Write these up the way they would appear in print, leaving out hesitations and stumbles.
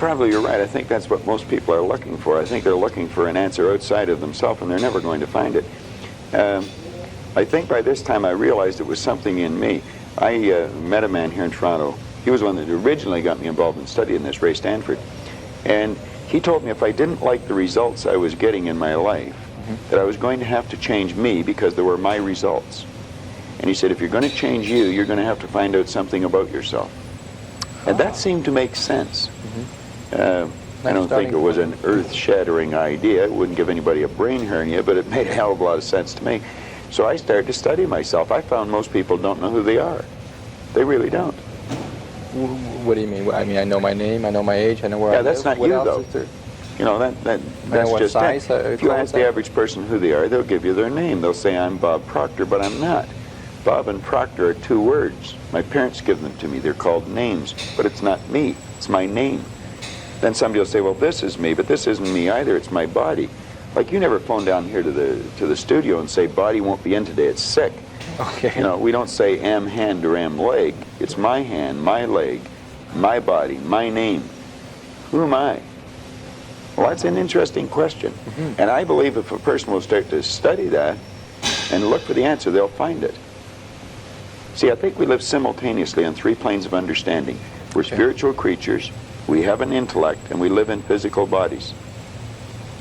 probably you're right. I think that's what most people are looking for. I think they're looking for an answer outside of themselves, and they're never going to find it. I think by this time I realized it was something in me. I met a man here in Toronto. He was one that originally got me involved in studying this, Ray Stanford. And he told me if I didn't like the results I was getting in my life, that I was going to have to change me because they were my results. And he said, if you're going to change you, you're going to have to find out something about yourself. And that seemed to make sense. I don't think it was an earth-shattering idea. It wouldn't give anybody a brain hernia, but it made a hell of a lot of sense to me. So I started to study myself. I found most people don't know who they are. They really don't. What do you mean? I mean, I know my name, I know my age, I know where I live. Yeah, that's not you, though. You know, that's just it. If you ask the average person who they are, they'll give you their name. They'll say, I'm Bob Proctor, but I'm not. Bob and Proctor are two words. My parents give them to me. They're called names, but it's not me. It's my name. Then somebody will say, well, this is me, but this isn't me either. It's my body. Like, you never phone down here to the studio and say, body won't be in today, it's sick. Okay. You know, we don't say am hand or am leg. It's my hand, my leg, my body, my name. Who am I? Well, that's an interesting question. And I believe if a person will start to study that and look for the answer, they'll find it. See, I think we live simultaneously on three planes of understanding. We're spiritual creatures, we have an intellect, and we live in physical bodies.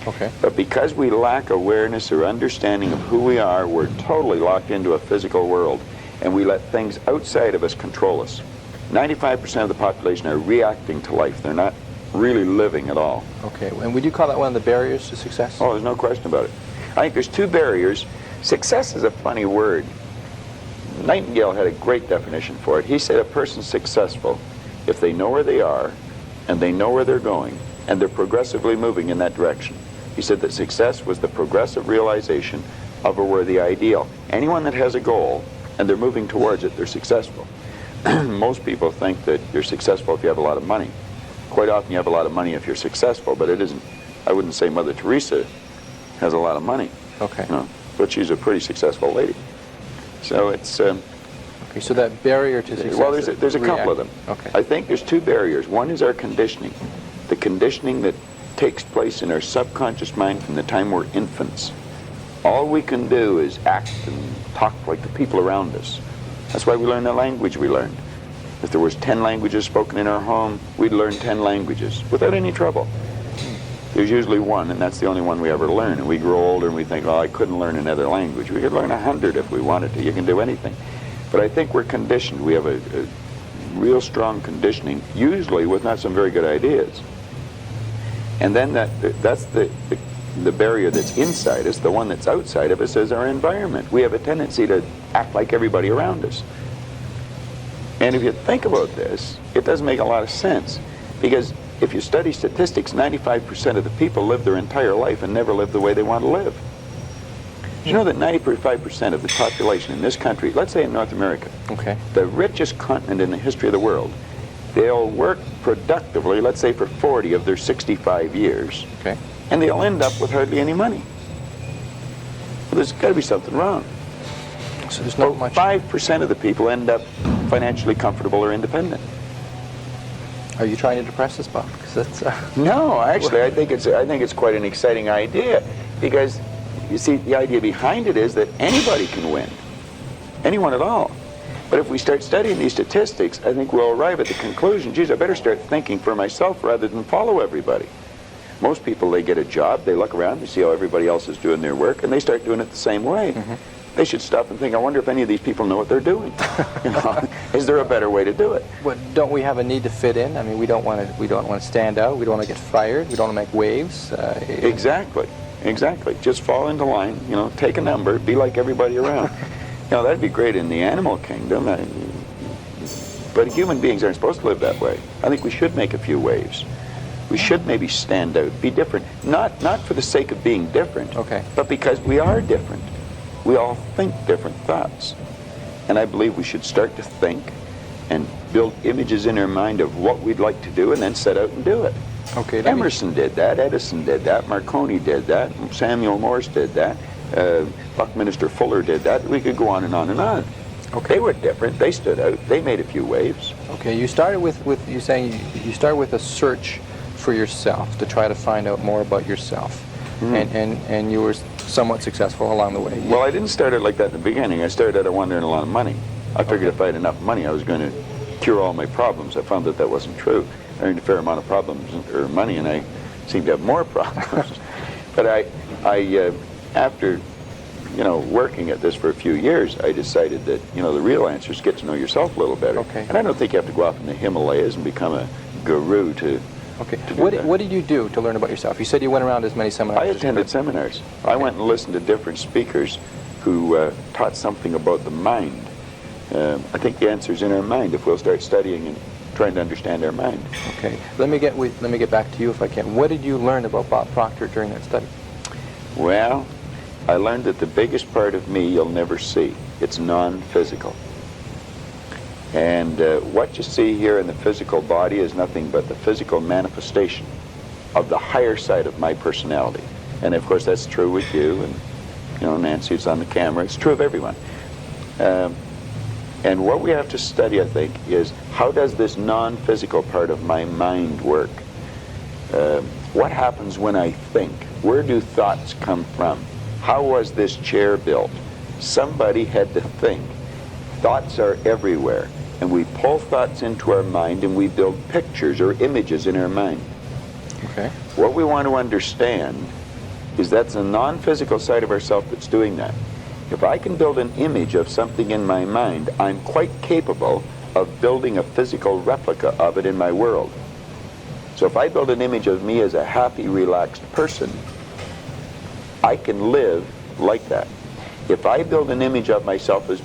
Okay. But because we lack awareness or understanding of who we are, we're totally locked into a physical world, and we let things outside of us control us. 95% of the population are reacting to life. They're not really living at all. Okay. And would you call that one of the barriers to success? Oh, there's no question about it. I think there's two barriers. Success is a funny word. Nightingale had a great definition for it. He said a person's successful if they know where they are, and they know where they're going, and they're progressively moving in that direction. He said that success was the progressive realization of a worthy ideal. Anyone that has a goal and they're moving towards it, they're successful. Most people think that you're successful if you have a lot of money. Quite often you have a lot of money if you're successful, but it isn't. I wouldn't say Mother Teresa has a lot of money. Okay. No, but she's a pretty successful lady. So it's... okay, so that barrier to success... Well, there's a couple of them. Okay. I think there's two barriers. One is our conditioning. The conditioning that takes place in our subconscious mind from the time we're infants. All we can do is act and talk like the people around us. That's why we learn the language we learned. If there was 10 languages spoken in our home, we'd learn 10 languages without any trouble. There's usually one, and that's the only one we ever learn. And we grow older and we think, oh, I couldn't learn another language. We could learn 100 if we wanted to. You can do anything. But I think we're conditioned. We have a real strong conditioning, usually with not some very good ideas. And then that's the barrier that's inside us. The one that's outside of us is our environment. We have a tendency to act like everybody around us. And if you think about this, it doesn't make a lot of sense. Because if you study statistics, 95% of the people live their entire life and never live the way they want to live. You know that 95% of the population in this country, let's say in North America, the richest continent in the history of the world, they'll work productively, let's say for 40 of their 65 years, and they'll end up with hardly any money. Well, there's got to be something wrong. So there's not much. 5% of the people end up financially comfortable or independent. Are you trying to depress us, Bob? Because that's No, actually, I think it's quite an exciting idea, because you see, the idea behind it is that anybody can win, anyone at all. But if we start studying these statistics, I think we'll arrive at the conclusion, geez, I better start thinking for myself rather than follow everybody. Most people, they get a job, they look around, they see how everybody else is doing their work, and they start doing it the same way. They should stop and think, I wonder if any of these people know what they're doing. You know, is there a better way to do it? But don't we have a need to fit in? I mean, we don't want to stand out, we don't want to get fired, we don't want to make waves. Exactly. Exactly. Just fall into line, you know, take a number, be like everybody around. You know, that'd be great in the animal kingdom. But human beings aren't supposed to live that way. I think we should make a few waves. We should maybe stand out, be different. Not for the sake of being different, but because we are different. We all think different thoughts. And I believe we should start to think and build images in our mind of what we'd like to do and then set out and do it. Emerson did that, Edison did that, Marconi did that, Samuel Morse did that, Buckminster Fuller did that. We could go on and on and on. They were different, they stood out, they made a few waves. You started with you saying you started with a search for yourself to try to find out more about yourself, and you were somewhat successful along the way. Well, I didn't start out like that in the beginning. I started out, I wanted to earn a lot of money. I figured if I had enough money, I was going to cure all my problems. I found that that wasn't true. I earned a fair amount of problems or money, and I seemed to have more problems. But after working at this for a few years, I decided that the real answer is get to know yourself a little better. Okay. And I don't think you have to go off in the Himalayas and become a guru to. Okay. To do that. What did you do to learn about yourself? You said you went around as many seminars. I attended seminars. Okay. I went and listened to different speakers who taught something about the mind. I think the answer is in our mind if we'll start studying and trying to understand our mind. Okay. Let me get back to you if I can. What did you learn about Bob Proctor during that study? Well, I learned that the biggest part of me you'll never see. It's non-physical. And what you see here in the physical body is nothing but the physical manifestation of the higher side of my personality. And of course that's true with you, and Nancy's on the camera. It's true of everyone. And what we have to study, I think, is how does this non-physical part of my mind work? What happens when I think? Where do thoughts come from? How was this chair built? Somebody had to think. Thoughts are everywhere, and we pull thoughts into our mind and we build pictures or images in our mind. Okay. What we want to understand is that's the non-physical side of ourself that's doing that. If I can build an image of something in my mind, I'm quite capable of building a physical replica of it in my world. So if I build an image of me as a happy, relaxed person, I can live like that. If I build an image of myself as